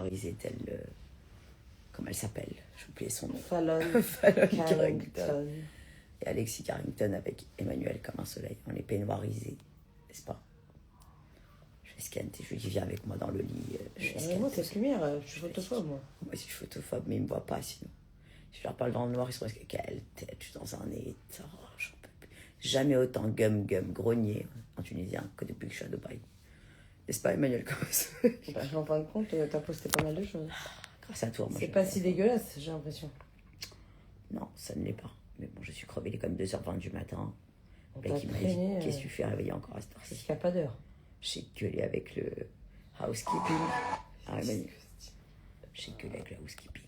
peignoirisée telle... comment elle s'appelle? J'ai oublié son nom. Fallon Carrington. Et Alexis Carrington avec Emmanuel comme un soleil. On est peignoirisés, n'est-ce pas? Je scanne et je lui dis viens avec moi dans le lit. Moi, t'es lumière, je suis photophobe, moi. Moi, je suis photophobe, mais ils me voient pas sinon. Je leur parle dans le noir, ils se disent quelle tête, je suis dans un état, j'en peux plus. Jamais autant grogné en tunisien que depuis que je suis à Dubaï. N'est-ce pas, Emmanuel? En fin de compte, t'as posté pas mal de choses. Grâce à toi, moi. C'est pas si dégueulasse, j'ai l'impression. Non, ça ne l'est pas. Mais bon, je suis crevée, il est comme 2h20 du matin. On Le t'a mec, il m'a traîné, dit qu'est-ce que tu fais réveiller encore à cette heure-ci? Parce qu'il n'y a pas d'heure. J'ai gueulé avec le housekeeping. Ah, Emmanuel. J'ai gueulé avec le housekeeping.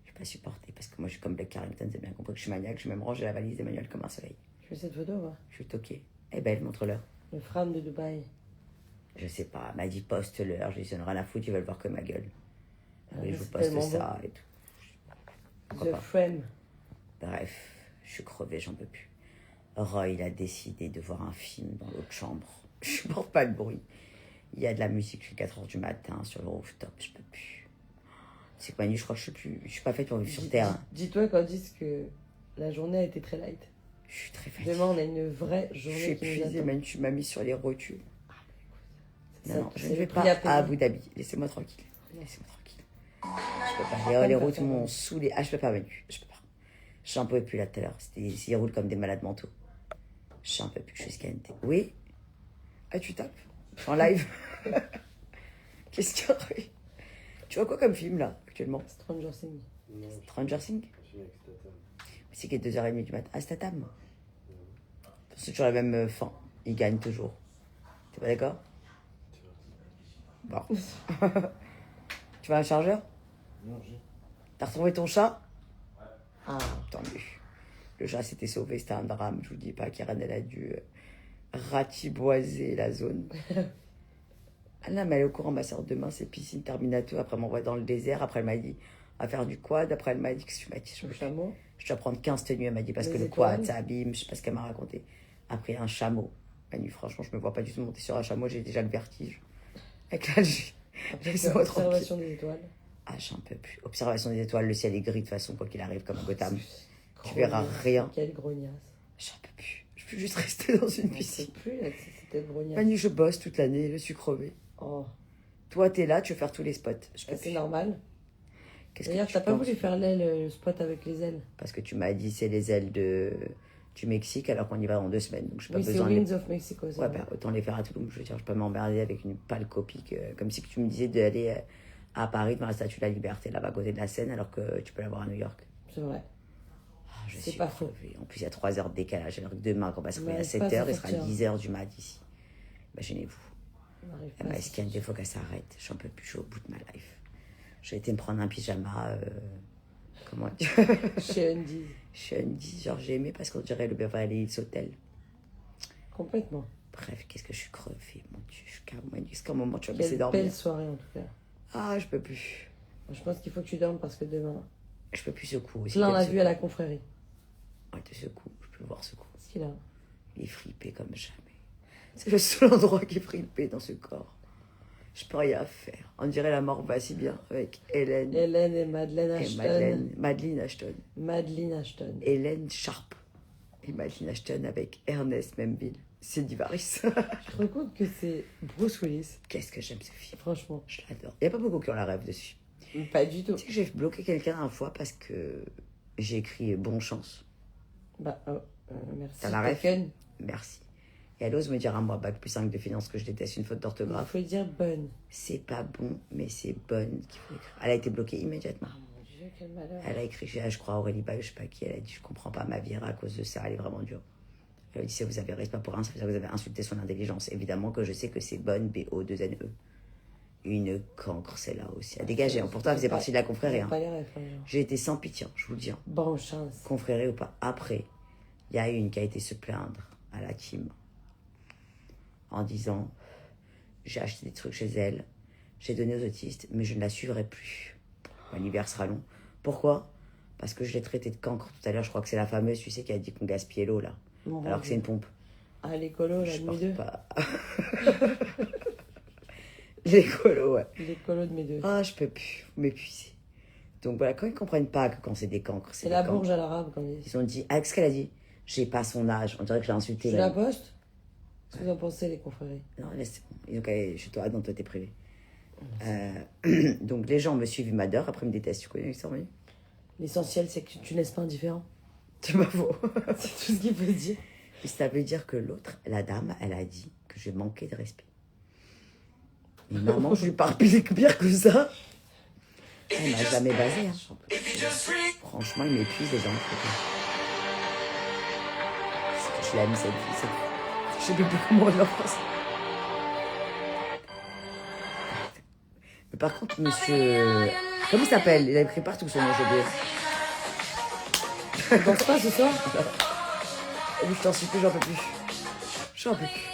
Je n'ai pas supporté parce que moi, je suis comme Black Carrington, c'est bien compris que je suis maniaque. Je vais même ranger la valise d'Emmanuel comme un soleil. Tu fais cette photo, quoi? Je suis toquée. Eh ben, elle montre-leur. Le frame de Dubaï. Je sais pas, elle m'a dit poste-leur. Je lui ai dit, ça n'aura rien à foutre, ils veulent voir que ma gueule. Oui, je vous c'est poste ça et tout. Pourquoi The pas. frame. Bref, je suis crevée, j'en peux plus. Roy, il a décidé de voir un film dans l'autre chambre. Je supporte pas le bruit. Il y a de la musique jusqu'à 4h du matin sur le rooftop, je peux plus. C'est que Manu, je crois que je suis pas faite pour vivre sur Terre. Dis-toi quand ils disent que la journée a été très light. Je suis très fatiguée. Demain, on a une vraie journée. Je suis épuisée, Manu, tu m'as mis sur les rotules. Non, je ne vais pas à Abu Dhabi. Laissez-moi tranquille. Laissez-moi tranquille. Je peux pas. Les routes m'ont saoulé. Ah, je peux pas, Manu. Je peux pas. J'en pouvais plus là tout à l'heure. Ils roulent comme des malades mentaux. J'en peux plus. Je suis scannée. Oui? Ah, tu tapes? En live? Qu'est-ce qu'il y a? Tu vois quoi comme film là, actuellement? Stranger Things. Stranger Things? C'est qu'il est 2h30 du matin. Ah, c'est ta table. C'est toujours la même fin. Il gagne toujours. T'es pas d'accord? Bon. Tu veux un chargeur? Non, j'ai. T'as retrouvé ton chat? Ah, tant mieux. Le chat s'était sauvé, c'était un drame. Je vous dis pas qu'Irène, elle a dû ratiboiser la zone. Ah non, mais elle est au courant, ma soeur, demain, c'est piscine Terminato. Après, elle m'envoie dans le désert. Après, elle m'a dit à faire du quad. Après, elle m'a dit que tu m'as dit, je dois prendre 15 tenues. Elle m'a dit parce que le quad, ça abîme. Je sais pas ce qu'elle m'a raconté. Après, un chameau. Manu, franchement, je me vois pas du tout monter sur un chameau. J'ai déjà le vertige. Avec l'Algérie. Observation des étoiles. Ah, j'en peux plus. Observation des étoiles, le ciel est gris de toute façon, quoi qu'il arrive, comme à Gotham. Tu verras rien. Quelle grognasse. J'en peux plus. Je peux juste rester dans une piscine. Je peux plus, là, c'était grognasse. Manu, je bosse toute l'année, je suis crevée. Oh. Toi, t'es là, tu veux faire tous les spots. C'est normal. Qu'est-ce D'ailleurs, que t'as tu pas penses? voulu faire le spot avec les ailes. Parce que tu m'as dit c'est les ailes du Mexique alors qu'on y va dans 2 semaines. Donc, j'ai pas Oui, c'est besoin Winds of Mexico. Ouais, bah, autant les faire à Toulouse. Je veux dire, je peux m'emmerder avec une pâle copie. Comme si tu me disais d'aller à Paris devant la Statue de la Liberté, là-bas à côté de la Seine, alors que tu peux l'avoir à New York. C'est vrai. Ah, je C'est suis pas faux. crevée. En plus, il y a 3 heures de décalage. Alors que demain, quand on va se réveiller à On 7 n'arrive pas heures, à il sera sortir. 10 heures du mat ici. Imaginez-vous. On n'arrive pas Elle à m'a scanné des fois qu'elle s'arrête. J'en peux plus, je suis au bout de ma life. J'ai été me prendre un pyjama. Comment dire? Chez Undies. Chez Undies, genre j'ai aimé parce qu'on dirait le Beverly Hills Hotel. Complètement. Bref, qu'est-ce que je suis crevée, mon Dieu. Je suis carrément. Est-ce qu'à un moment tu vas me laisser Quelle dormir? belle soirée en tout cas. Ah, je peux plus. Je pense qu'il faut que tu dormes parce que demain. Je peux plus secouer aussi. Là, on l'a quel vu à la secours. confrérie. Ouais, te secoue. Je peux le voir secouer. Qu'est-ce qu'il a? Il est frippé comme jamais. C'est le seul endroit qui est frippé dans ce corps. Je peux rien faire. On dirait la mort va si bien avec Hélène. Hélène et Madeleine Et Ashton. Madeleine Ashton. Madeleine Ashton. Hélène Sharp. Et Madeleine Ashton avec Ernest Memville. C'est Divaris. Je te rends compte que c'est Bruce Willis. Qu'est-ce que j'aime ce film. Franchement. Je l'adore. Il n'y a pas beaucoup qui ont la rêve dessus. Pas du tout. Tu sais que j'ai bloqué quelqu'un une fois parce que j'ai écrit bonne chance. Bah, merci. T'as la ref? Taken. Merci. Et elle ose me dire à moi, bac plus 5 de finance, que je déteste une faute Il d'orthographe. faut dire bonne. C'est pas bon, mais c'est bonne qu'il faut écrire. Elle a été bloquée immédiatement. Oh mon Dieu, quel malheur. Elle a écrit, je crois, Aurélie Baye, je sais pas qui, elle a dit, je comprends pas ma vie à cause de ça, elle est vraiment dure. Elle a dit, si vous avez respect pour un, ça veut dire que vous avez insulté son intelligence. Évidemment que je sais que c'est bonne, B-O-2-N-E. Une cancre, celle-là aussi. À dégager. Pourtant, elle faisait partie de la confrérie. Hein. Pas les refs, hein. J'ai été sans pitié, je vous le dis. Hein. Bonne chance. Confrérie ou pas. Après, il y a une qui a été se plaindre à la team en disant, j'ai acheté des trucs chez elle, j'ai donné aux autistes, mais je ne la suivrai plus. Mon hiver sera long. Pourquoi? Parce que je l'ai traitée de cancre tout à l'heure. Je crois que c'est la fameuse, tu sais, qui a dit qu'on gaspillait l'eau, là. Bon, Alors que c'est une pompe. Ah, l'écolo, la Je nuit porte 2. pas. Les colos, ouais. Les colos de mes deux. Ah, je peux plus, vous m'épuisez. Donc voilà, quand ils comprennent pas que quand c'est des cancres, c'est C'est des la cancres. bourge à l'arabe, quand ils disent. Ils ont dit, avec ce qu'elle a dit, j'ai pas son âge. On dirait que je l'ai insulté. Je là. la poste. Qu'est-ce que vous en pensez, les confréries? Non, mais c'est bon. Ils ont qu'à aller chez toi, dans toi, t'es privé. Donc les gens me suivent, ils m'adorent, après ils me détestent. Tu connais l'histoire, oui? L'essentiel, c'est que tu laisses pas indifférent. C'est pas faux. C'est tout ce qu'il faut dire. Et ça veut dire que l'autre, la dame, elle a dit que je manquais de respect. Mais maman, je lui parle pire que ça. Elle m'a jamais basé. Hein. Franchement, il m'épuise les gens. Je l'aime cette vie. Je sais plus comment on l'embrasse. Mais par contre, monsieur... Comment il s'appelle? Il a écrit partout son nom, j'ai oublié. Tu penses pas ce soir? Je t'en supplie, j'en peux plus. J'en peux plus.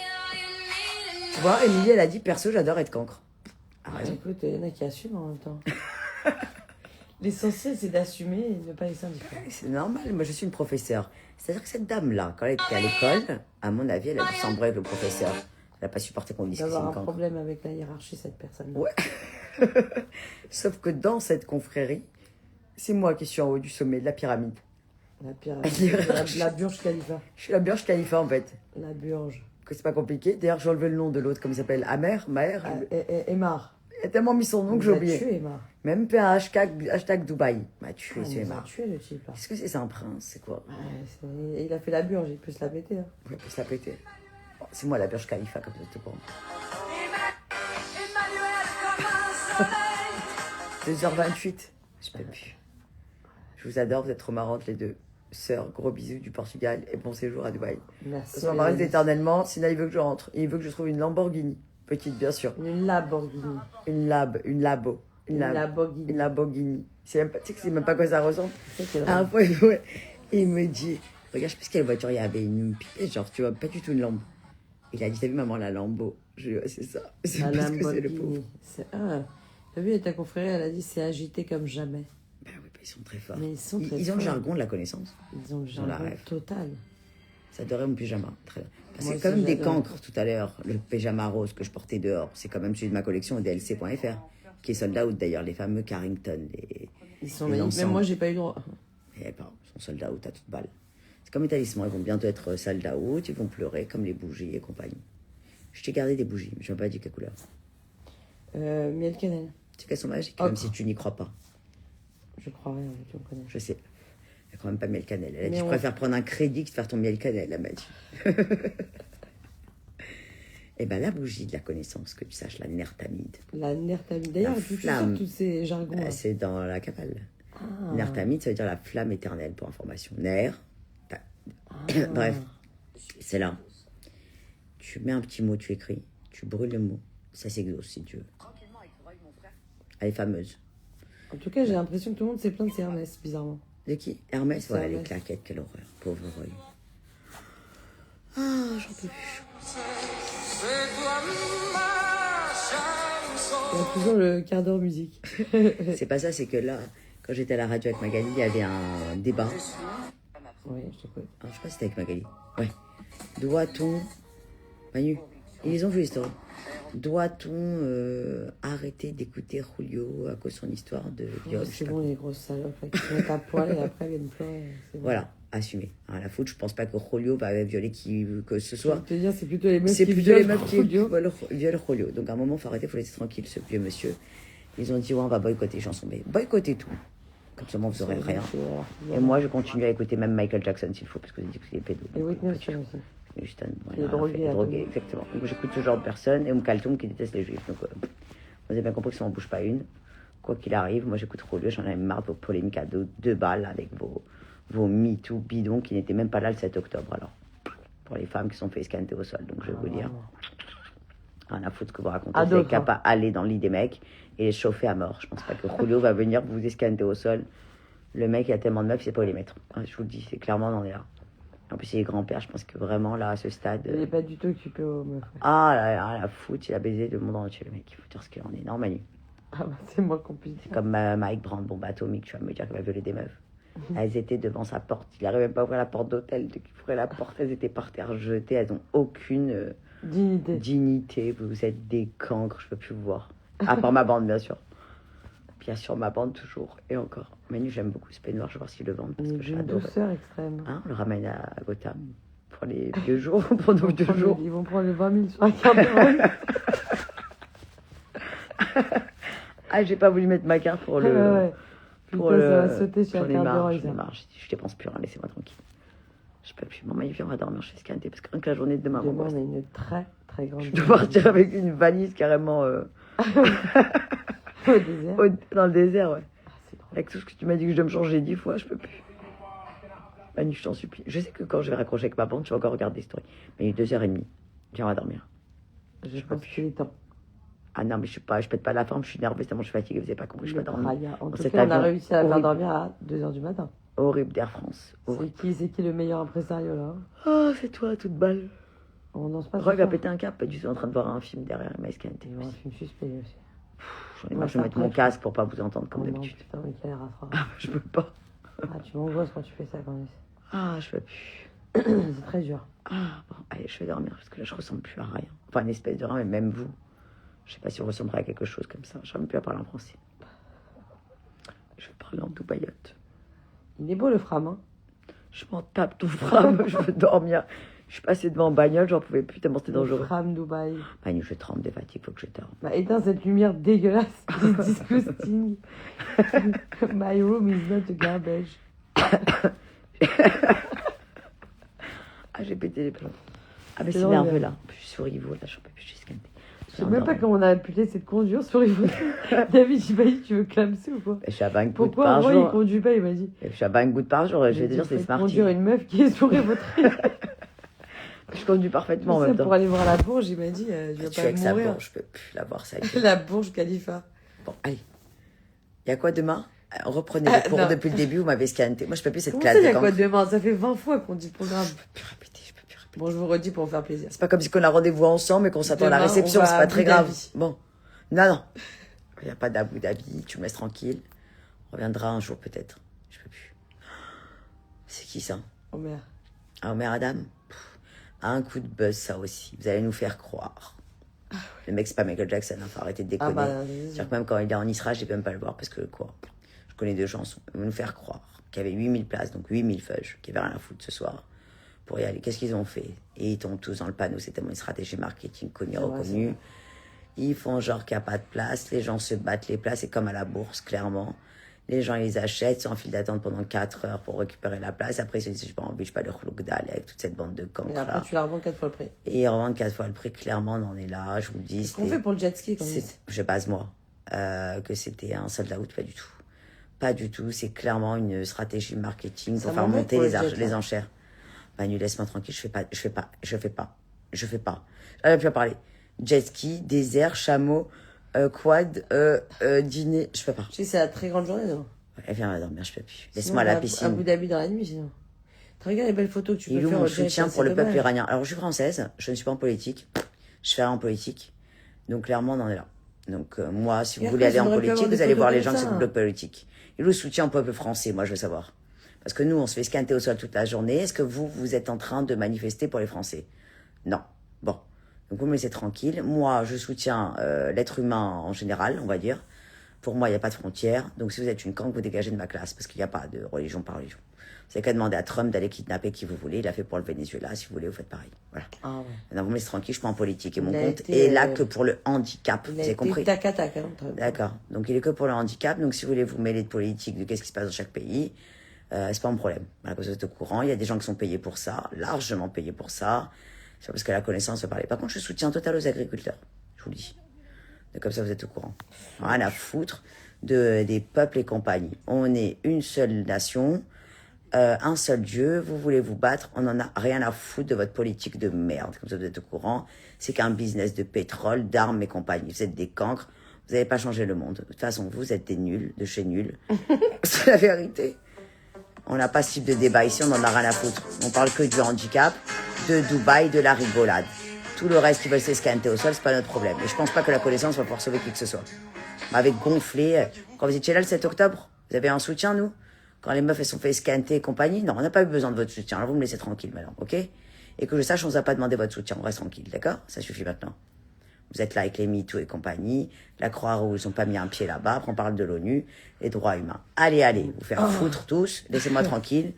Tu vois, Émilie, elle a dit, perso, j'adore être cancre. Ah, raison. Écoute, il y en a qui assument en même temps. L'essentiel, c'est d'assumer et de ne pas laisser indifférent. C'est normal, moi je suis une professeure. C'est-à-dire que cette dame-là, quand elle était à l'école, à mon avis, elle a dû s'embrouiller avec le professeur. Elle n'a pas supporté qu'on dise que c'est D'avoir une un cancre. problème avec la hiérarchie, cette personne-là. Ouais. Sauf que dans cette confrérie, c'est moi qui suis en haut du sommet de la pyramide. La pyramide. La Burj Khalifa. Je suis la Burj Khalifa en fait. La Burj. Que c'est pas compliqué. D'ailleurs, j'ai enlevé le nom de l'autre, comme il s'appelle Maher. Ah, Emar. Il a tellement mis son nom que j'ai oublié. tué, Emar. Même pas un hashtag Dubaï. M'a tué, ce Il a Emar. tué le type là. Est-ce que c'est un prince? C'est quoi? Ouais, il a fait la Burj, il peut se la péter. Hein. Ouais, peut se la péter. Bon, c'est moi la Burj Khalifa, comme ça, tu comprends. 2h28. Je peux plus. Je vous adore, vous êtes trop marrantes les deux. Sœurs, gros bisous du Portugal et bon séjour à Dubaï. Merci. On s'embrasse éternellement, sinon il veut que je rentre. Il veut que je trouve une Lamborghini. Petite, bien sûr. Une Lamborghini. Une Labo. Une Lamborghini. Lamborghini. Tu sais que c'est même pas quoi ça ressemble. C'est Un fois, ouais, il me dit, regarde, je sais plus quelle voiture il y avait, une pipette, genre, tu vois, pas du tout une Lambo. Il a dit, t'as vu maman, la Lambo? Je lui ai dit, ouais, c'est ça. C'est La parce que c'est le Lamborghini. pauvre. T'as vu, ta confrère, elle a dit c'est agité comme jamais. Ben oui, ben ils sont très forts. Mais ils sont très Ils ont le forts. jargon de la connaissance. Ils ont le Dans la jargon rêve. total. Ça adorait mon pyjama. Très bien. Parce Moi que comme aussi, des j'adore. cancres tout à l'heure, le pyjama rose que je portais dehors, c'est quand même celui de ma collection DLC.fr, qui est sold out d'ailleurs, les fameux Carrington. Ils sont Les magnifiques. Même ensembles. moi, j'ai pas eu le droit. Eh ben, ils sont sold out à toute balle. C'est comme les talismans, ils vont bientôt être sold out, ils vont pleurer comme les bougies et compagnie. Je t'ai gardé des bougies, mais je n'ai pas dit quelle couleur. Miel cannelle. Tu sais qu'elles sont magiques, Ocre. même si tu n'y crois pas. Je crois rien, tu me connais. Je sais. Elle croit même pas miel cannelle. Elle a dit, Mais je on- préfère prendre un crédit que de faire ton miel cannelle, elle m'a dit. Eh ben, la bougie de la connaissance, que tu saches, la nertamide. La nertamide. D'ailleurs, La tu sais flamme. tous ces jargons. Bah, là. c'est dans la cabale. Ah. Nertamide, ça veut dire la flamme éternelle, pour information. Ner. Bref, c'est là. Tu mets un petit mot, tu écris, tu brûles le mot. Ça s'exauce si tu veux. Elle est fameuse. En tout cas, j'ai l'impression que tout le monde s'est plaint de ces Hermès, bizarrement. De qui? Hermès, voilà, les Hermès. claquettes, quelle horreur. Pauvre Roy. Ah, j'en peux plus. Il y a toujours le quart d'heure musique. C'est pas ça, c'est que là, quand j'étais à la radio avec Magali, il y avait un débat. Oui, je t'écoute. Alors, je sais pas si c'était avec Magali. Ouais. Doit-on. Manu, ils les ont vu, les stories. Doit-on arrêter d'écouter Julio à cause de son histoire de viol? je sais C'est pas bon, les grosses salopes là, qui se mettent à poil et après viennent pleurer. C'est bon. Voilà, assumé. Alors, la faute, je pense pas que Julio va violer qui que ce Je soit. vais te dire, c'est plutôt les meufs C'est qui plutôt les violent meufs qui Julio. violent Julio. Donc à un moment, il faut arrêter, il faut laisser tranquille ce vieux monsieur. Ils ont dit, ouais, on va boycotter Chanson B. Boycotter tout. Comme ça, vous aurez rien. Et moi, je continue à écouter même Michael Jackson s'il faut, parce que vous dites que c'est des pédos. Et Whitney Houston aussi. Houston, Il est drogué, à drogué, Tony. exactement. Donc j'écoute ce genre de personnes et Kaltoum qui déteste les juifs. Donc vous avez bien compris que ça m'en bouge pas une. Quoi qu'il arrive, moi j'écoute Julio, j'en ai marre de vos polémiques à deux balles avec vos MeToo bidons qui n'étaient même pas là le 7 octobre. Alors, pour les femmes qui sont fait escanter au sol. Donc je vais vous dire, rien à foutre ce que vous racontez. À Vous n'avez d'autres, qu'à hein. pas aller dans le lit des mecs et les chauffer à mort. Je pense pas que Julio va venir vous escanter au sol. Le mec, il a tellement de meufs, il sait pas où les mettre. Je vous le dis, c'est clairement, on en est là. En plus, il est grand-père, je pense que vraiment, là, à ce stade... Il est pas du tout occupé aux meufs. Ah là là, la foot, il a baisé le monde entier, le mec. Il faut dire ce qu'il en est. Non, Manu. Ah bah, c'est moi qu'on puisse dire. Comme Mike Brandt, bombe atomique, tu vas me dire qu'il va violer des meufs. Elles étaient devant sa porte. Il n'arrivait même pas à ouvrir la porte d'hôtel. Dès qu'il ouvrait la porte, elles étaient par terre jetées. Elles n'ont aucune Dignité, vous êtes des cancres, je peux plus vous voir. À part ma bande, bien sûr. Bien sûr, ma bande, toujours. Et encore. Manu, j'aime beaucoup ce peignoir, je vais voir s'ils le vendent. Parce que Une douceur extrême. Hein, on le ramène à Gotham pour les vieux jours, pour nos vieux jours. Ils vont prendre les 20 000 sur la carte de Ah, j'ai pas voulu mettre ma carte pour le... Ouais. Putain, ça va sauter sur la carte de Roy. J'en ai marre, je dépense plus rien, laissez-moi tranquille. Je peux plus. Maman, il vient, on va dormir chez Scanté, parce que rien que la journée de demain, Demain, on a une très, très grande... Je dois partir avec une valise carrément... Au désert. Dans le désert, ouais. Ah, c'est drôle. Avec tout ce que tu m'as dit que je dois me changer 10 fois, je peux plus. Manu, je t'en supplie. Je sais que quand je vais raccrocher avec ma bande, tu vas encore regarder des stories. Mais il est 2h30. Viens, on va dormir. Je pense qu'il est temps. Ah non, mais je pète pas la forme, je suis nerveuse, tellement je suis fatiguée, vous avez pas compris, je peux pas dormir. En tout cas, on a réussi à la faire dormir à 2h du matin. Horrible d'Air France. C'est qui le meilleur impresario là? Oh, c'est toi, toute balle. On danse pas. Roy va péter un cap, je suis en train de voir un film derrière ma Scanté. Il y a un film suspect aussi. J'en ai marre, je vais mettre mon casque pour pas vous entendre comme d'habitude. Putain, mais quelle rafra. Ah, je peux pas. Ah, tu m'angoisses quand tu fais ça, quand même. Ah, je peux plus. C'est très dur. Ah, bon, allez, je vais dormir, parce que là, je ressemble plus à rien. Enfin, une espèce de rien, mais même vous. Je sais pas si vous ressemblerez à quelque chose comme ça. Je n'arrive plus à parler en français. Je vais parler en dubaïote. Il est beau le Fram, hein? Je m'en tape tout Fram, je veux dormir. Je suis passée devant en bagnole, j'en pouvais plus, tellement c'était dangereux. Fram Dubaï. Manu, je tremble de fatigue, faut que je dorme. Bah, éteins cette lumière dégueulasse. C'est disgusting. My room is not a garbage. Ah, j'ai pété les plombs. Ah, mais c'est nerveux là. Je suis sur Ivo, là, je peux plus, je suis Scanté. Je sais même pas comment on a pu laisser de conduire sur Ivo. David, il m'a dit, tu veux clamser ou quoi? Je suis à 20 gouttes Pourquoi par moi, jour. il conduit pas, il m'a dit. Je suis à 20 gouttes par jour, je vais te dire, c'est smart. Conduire une meuf qui est sur Ivo. Je conduis parfaitement en même temps. Pour aller voir la Bourge, il m'a dit, je vais pas mourir. Bourge, je peux plus la voir, ça. La Bourge Khalifa. Bon, allez. Il y a quoi demain? Reprenez le cours depuis le début, vous m'avez Scanté. Moi, je peux plus cette classe. Il y a quoi demain? Ça fait 20 fois qu'on dit le programme. Je peux plus répéter. Bon, je vous redis pour me faire plaisir. C'est pas comme si on a rendez-vous ensemble et qu'on s'attend à la réception, c'est pas très grave. Bon. Non. Il n'y a pas d'Abu Dhabi, tu me laisses tranquille. On reviendra un jour peut-être. Je peux plus. C'est qui ça? Omer. Ah, Omer Adam? Un coup de buzz, ça aussi. Vous allez nous faire croire. Le mec, c'est pas Michael Jackson, il faut arrêter de déconner. C'est-à-dire que même quand il est en Israël, je vais même pas le voir parce que quoi? Je connais 2 chansons. Ils vont nous faire croire qu'il y avait 8000 places, donc 8000 feuilles, qu'il n'y avait rien à foutre ce soir pour y aller. Qu'est-ce qu'ils ont fait? Et ils tombent tous dans le panneau, c'est tellement une stratégie marketing connue, reconnue. Ils font genre qu'il n'y a pas de place, les gens se battent les places, c'est comme à la bourse, clairement. Les gens, ils les achètent, sont en file d'attente pendant 4 heures pour récupérer la place. Après, ils se disent, je pas envie, je pas le khlouk d'aller avec toute cette bande de cancres. Et après, tu la revends 4 fois le prix. Et ils revendent 4 fois le prix, clairement, on en est là, je vous le dis. Qu'est-ce qu'on fait pour le jet ski, quand même? Je base moi, que c'était un sold out, pas du tout. Pas du tout, c'est clairement une stratégie marketing pour faire monter les enchères. Manu, laisse-moi tranquille, je fais pas. J'arrive plus à parler. Jet ski, désert, chameau, quad, dîner, je peux pas. Tu sais, c'est la très grande journée, non? Ouais, viens, on va dormir, je peux plus. Laisse-moi à la piscine. Abu Dhabi dans la nuit, sinon. Tu regardes les belles photos que tu peux faire. Mon soutien pour le peuple iranien. Alors, je suis française, je ne suis pas en politique. Je fais rien en politique. Donc, clairement, on en est là. Donc, moi, si vous voulez aller en politique, vous allez voir les gens qui sont du bloc politique. Et le soutien au peuple français, moi, je veux savoir. Parce que nous, on se fait scanter au sol toute la journée. Est-ce que vous êtes en train de manifester pour les Français? Non. Bon. Donc, vous me laissez tranquille. Moi, je soutiens l'être humain en général, on va dire. Pour moi, il n'y a pas de frontières. Donc, si vous êtes une cancre, vous dégagez de ma classe. Parce qu'il n'y a pas de religion par religion. Vous n'avez qu'à demander à Trump d'aller kidnapper qui vous voulez. Il a fait pour le Venezuela. Si vous voulez, vous faites pareil. Voilà. Ah ouais. Maintenant, vous me laissez tranquille. Je suis pas en politique. Et mon compte est là que pour le handicap. Vous avez compris? Tac, D'accord. Donc, il est que pour le handicap. Donc, si vous voulez vous mêler de politique, de qu'est-ce qui se passe dans chaque pays, c'est pas mon problème. Voilà, que vous êtes au courant. Il y a des gens qui sont payés pour ça. Largement payés pour ça. C'est parce que la connaissance va parler. Par contre, je soutiens total aux agriculteurs. Je vous le dis. Donc, comme ça, vous êtes au courant. Rien à foutre des peuples et compagnie. On est une seule nation, un seul Dieu. Vous voulez vous battre, on en a rien à foutre de votre politique de merde. Comme ça, vous êtes au courant. C'est qu'un business de pétrole, d'armes et compagnie. Vous êtes des cancres. Vous n'avez pas changé le monde. De toute façon, vous êtes des nuls, de chez nuls. C'est la vérité. On n'a pas ce type de débat ici, on n'en a rien à foutre. On parle que du handicap, de Dubaï, de la rigolade. Tout le reste qui veulent s'escanter au sol, c'est pas notre problème. Et je pense pas que la connaissance va pouvoir sauver qui que ce soit. Avec gonflé. Quand vous étiez là le 7 octobre, vous avez un soutien, nous? Quand les meufs, elles sont fait escanter et compagnie? Non, on n'a pas eu besoin de votre soutien. Alors vous me laissez tranquille maintenant, ok? Et que je sache, on ne vous a pas demandé votre soutien. On reste tranquille, d'accord? Ça suffit maintenant. Vous êtes là avec les MeToo et compagnie. La Croix-Rouge, ils n'ont pas mis un pied là-bas. Après, on parle de l'ONU, les droits humains. Allez, vous faire foutre tous. Laissez-moi tranquille.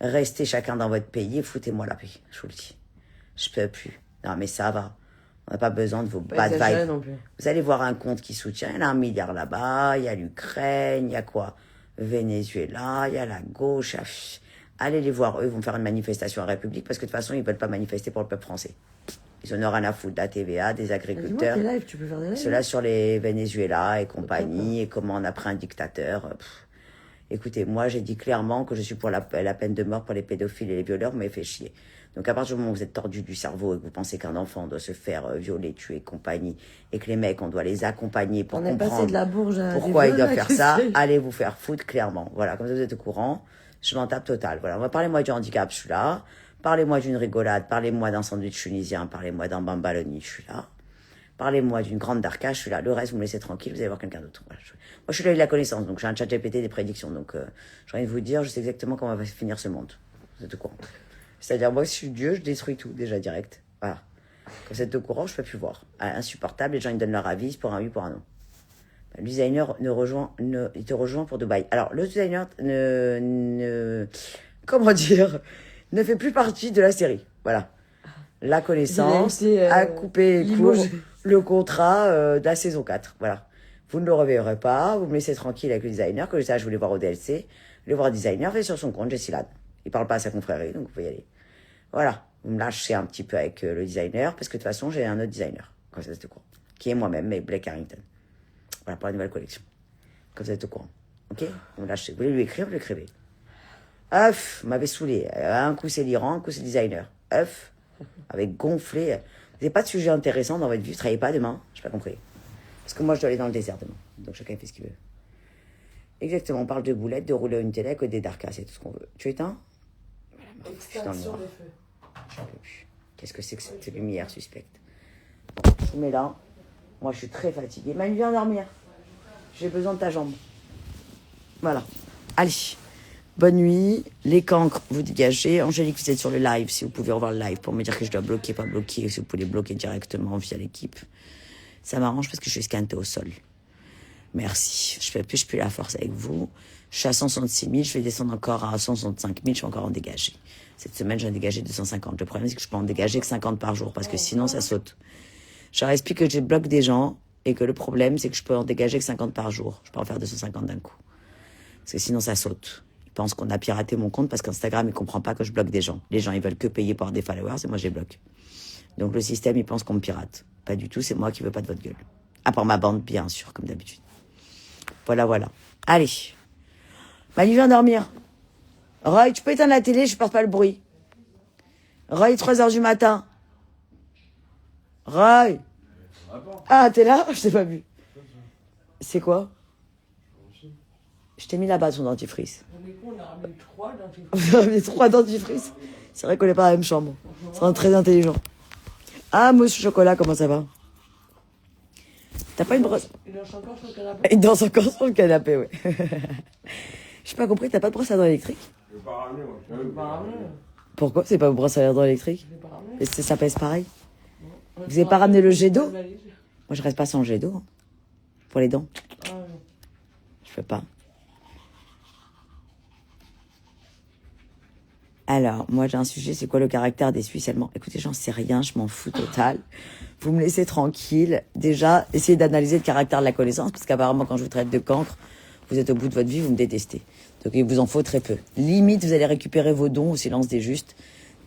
Restez chacun dans votre pays et foutez-moi la paix. Je vous le dis. Je peux plus. Non, mais ça va. On n'a pas besoin de vos bad vibes. Non plus. Vous allez voir un compte qui soutient. Il y en a 1 milliard là-bas. Il y a l'Ukraine. Il y a quoi? Venezuela. Il y a la gauche. Allez les voir. Eux vont faire une manifestation à la République parce que de toute façon, ils ne veulent pas manifester pour le peuple français. Ils en ont rien à foutre de la TVA, des agriculteurs. Dis-moi, tes lives, tu peux faire des lives. Ceux-là sur les Venezuela et compagnie, et comment on a pris un dictateur. Écoutez, moi, j'ai dit clairement que je suis pour la peine de mort pour les pédophiles et les violeurs, vous m'avez fait chier. Donc, à partir du moment où vous êtes tordu du cerveau et que vous pensez qu'un enfant doit se faire violer, tuer et compagnie, et que les mecs, on doit les accompagner pour On est passé de la bourge à pourquoi des ils doivent viols, faire là, ça, qu'est-ce que c'est allez vous faire foutre clairement. Voilà, comme ça vous êtes au courant, je m'en tape total. Voilà, on va parler moi du handicap, je suis là. Parlez-moi d'une rigolade, parlez-moi d'un sandwich tunisien, parlez-moi d'un bambaloni, je suis là. Parlez-moi d'une grande darka, je suis là. Le reste, vous me laissez tranquille, vous allez voir quelqu'un d'autre. Voilà, moi, je suis là avec la connaissance, donc j'ai un chat GPT des prédictions. Donc, j'ai envie de vous dire, je sais exactement comment va finir ce monde. Vous êtes au courant. C'est-à-dire, moi, si je suis Dieu, je détruis tout, déjà, direct. Voilà. Quand vous êtes au courant, je peux plus voir. Insupportable, les gens, ils donnent leur avis, pour un oui, pour un non. Le designer il te rejoint pour Dubaï. Alors, le designer comment dire, ne fait plus partie de la série. Voilà. La connaissance a coupé court le contrat de la saison 4. Voilà. Vous ne le reverrez pas, vous me laissez tranquille avec le designer, que ça, je voulais voir au DLC. Le voir designer, fait sur son compte, Jessie Lad. Il parle pas à sa confrérie, donc vous pouvez y aller. Voilà. Vous me lâchez un petit peu avec le designer, parce que de toute façon, j'ai un autre designer, quand vous êtes au courant, qui est moi-même, mais Blake Harrington. Voilà, pour la nouvelle collection. Quand vous êtes au courant. Ok? Vous me lâchez. Vous voulez lui écrire, vous l'écrivez. Vous m'avez saoulé. Un coup, c'est l'Iran, un coup, c'est le designer. Avec gonflé. Vous n'avez pas de sujet intéressant dans votre vie, vous ne travaillez pas demain? Je n'ai pas compris. Parce que moi, je dois aller dans le désert demain. Donc chacun fait ce qu'il veut. Exactement, on parle de boulettes, de rouler une télé, que des darkas, c'est tout ce qu'on veut. Tu éteins? Voilà, je suis dans le noir. J'en peux plus. Qu'est-ce que c'est que cette lumière suspecte? Bon, je vous mets là. Moi, je suis très fatiguée. Manu, viens dormir. J'ai besoin de ta jambe. Voilà. Allez. Bonne nuit. Les cancres, vous dégagez. Angélique, vous êtes sur le live. Si vous pouvez revoir le live pour me dire que je dois bloquer, pas bloquer. Si vous pouvez les bloquer directement via l'équipe. Ça m'arrange parce que je suis scantée au sol. Merci. Je fais plus la force avec vous. Je suis à 166 000. Je vais descendre encore à 165 000. Je suis encore en dégagé. Cette semaine, j'ai dégagé 250. Le problème, c'est que je peux en dégager que 50 par jour parce que sinon, ça saute. Je leur explique que je bloque des gens et que le problème, c'est que je peux en dégager que 50 par jour. Je peux en faire 250 d'un coup. Parce que sinon, ça saute. Ils pensent qu'on a piraté mon compte parce qu'Instagram, il comprend pas que je bloque des gens. Les gens, ils veulent que payer pour avoir des followers et moi, je les bloque. Donc, le système, il pense qu'on me pirate. Pas du tout, c'est moi qui veux pas de votre gueule. À part ma bande, bien sûr, comme d'habitude. Voilà. Allez. Manu, viens dormir. Roy, tu peux éteindre la télé, je porte pas le bruit. Roy, 3h du matin. Roy. Ah, t'es là? Je t'ai pas vu. C'est quoi? Je t'ai mis là-bas ton dentifrice. On a ramené 3 dentifrices. On a ramené 3 dentifrices. C'est vrai qu'on n'est pas dans la même chambre. C'est très intelligent. Ah, mousse au chocolat, comment ça va? T'as pas une brosse? Il danse encore sur le canapé. Il danse encore sur le canapé, ouais. J'ai pas compris, t'as pas de brosse à dents électrique? Je vais pas ramener, moi. Je l'ai pas ramené. Pourquoi c'est pas une brosse à dents électrique? Je l'ai pas ramené. Et ça pèse pareil? On Vous avez pas ramené le jet d'eau? valise. Moi, je reste pas sans jet d'eau. Hein. Pour les dents. Ah, non. Je peux pas. Alors, moi, j'ai un sujet, c'est quoi le caractère des Suisses allemands? Écoutez, j'en sais rien, je m'en fous total. Vous me laissez tranquille. Déjà, essayez d'analyser le caractère de la connaissance, parce qu'apparemment, quand je vous traite de cancre, vous êtes au bout de votre vie, vous me détestez. Donc, il vous en faut très peu. Limite, vous allez récupérer vos dons au silence des justes,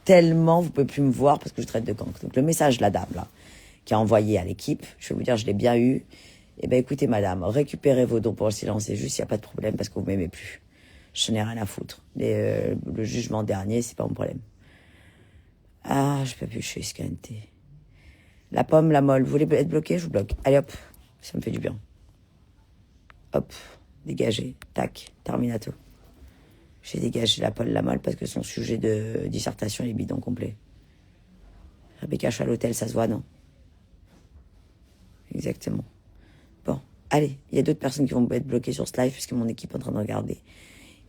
tellement vous pouvez plus me voir parce que je traite de cancre. Donc, le message de la dame, là, qui a envoyé à l'équipe, je vais vous dire, je l'ai bien eu. Eh ben, écoutez, madame, récupérez vos dons pour le silence des justes, il n'y a pas de problème, parce que vous m'aimez plus. Je n'ai rien à foutre. Le jugement dernier, c'est pas mon problème. Ah, je peux plus, je suis escantée. La pomme, la molle, vous voulez être bloqué? Je vous bloque. Allez hop, ça me fait du bien. Hop, dégagé. Tac, terminato. J'ai dégagé la pomme, la molle, parce que son sujet de dissertation est bidon complet. Rebecca, je suis à l'hôtel, ça se voit, non? Exactement. Bon, allez, il y a d'autres personnes qui vont être bloquées sur ce live, puisque mon équipe est en train de regarder.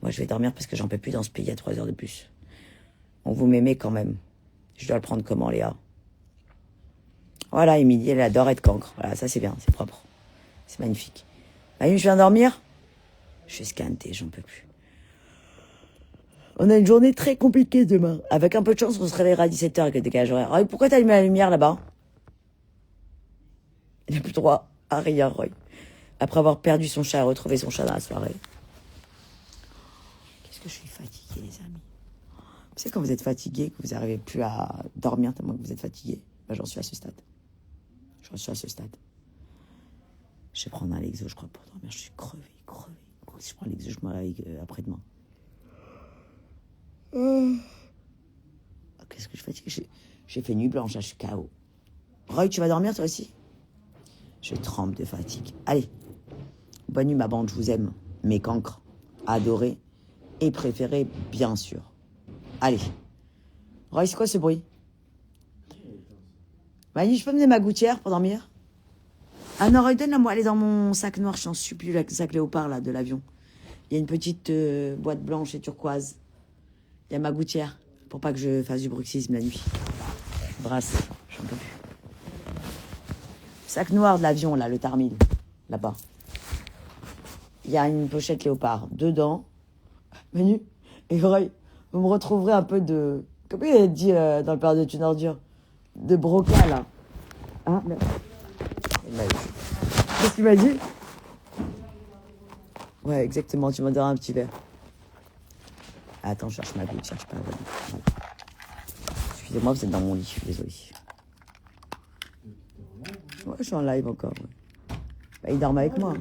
Moi, je vais dormir parce que j'en peux plus dans ce pays à 3 heures de plus. On vous m'aimez quand même. Je dois le prendre comment, Léa? Voilà, Émilie, elle adore être cancre. Voilà, ça c'est bien, c'est propre. C'est magnifique. Manu, je viens dormir? Je suis scannée, j'en peux plus. On a une journée très compliquée demain. Avec un peu de chance, on se réveillera à 17h avec le décalage horaire. Roy, pourquoi t'as allumé la lumière là-bas? Il n'a plus droit à rien, Roy. Après avoir perdu son chat et retrouvé son chat dans la soirée. Qu'est-ce que je suis fatiguée, les amis. Vous savez, quand vous êtes fatigué, que vous n'arrivez plus à dormir tellement que vous êtes fatigué, ben, j'en suis à ce stade. J'en suis à ce stade. Je vais prendre un Lexo, je crois, pour dormir. Je suis crevée. Si je prends l'Lexo, je me réveille après-demain. Qu'est-ce que je fatigue? J'ai fait nuit blanche, là, je suis KO. Roy, tu vas dormir toi aussi? Je tremble de fatigue. Allez, bonne nuit ma bande, je vous aime. Mes cancres, adorés et préférés, bien sûr. Allez. Roy, c'est quoi ce bruit? Manu, je peux mener ma gouttière pour dormir? Ah non, Roy, donne-la moi, elle est dans mon sac noir, je t'en supplie, le sac léopard là, de l'avion. Il y a une petite boîte blanche et turquoise. Il y a ma gouttière, pour pas que je fasse du bruxisme la nuit. Brasse, j'en peux plus. Sac noir de l'avion, là, le Tarmil, là-bas. Il y a une pochette léopard. Dedans, Manu et Roy, vous me retrouverez un peu de... Comment il a dit dans le Père de une ordure? De broca, là. Hein? Qu'est-ce qu'il m'a dit? Ouais, exactement, tu m'en donneras un petit verre. Attends, je cherche ma goutte, je cherche pas. Voilà. Excusez-moi, vous êtes dans mon lit, je suis désolée. Ouais, je suis en live encore. Ouais. Bah, il dorment avec moi.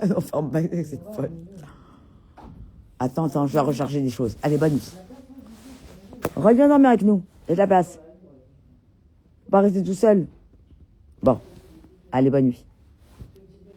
Non, ferme pas avec cette folle. Attends, je vais recharger des choses. Allez, bonne nuit. Reviens dormir avec nous. Il y a de la place. Pas rester tout seul. Bon, allez, bonne nuit.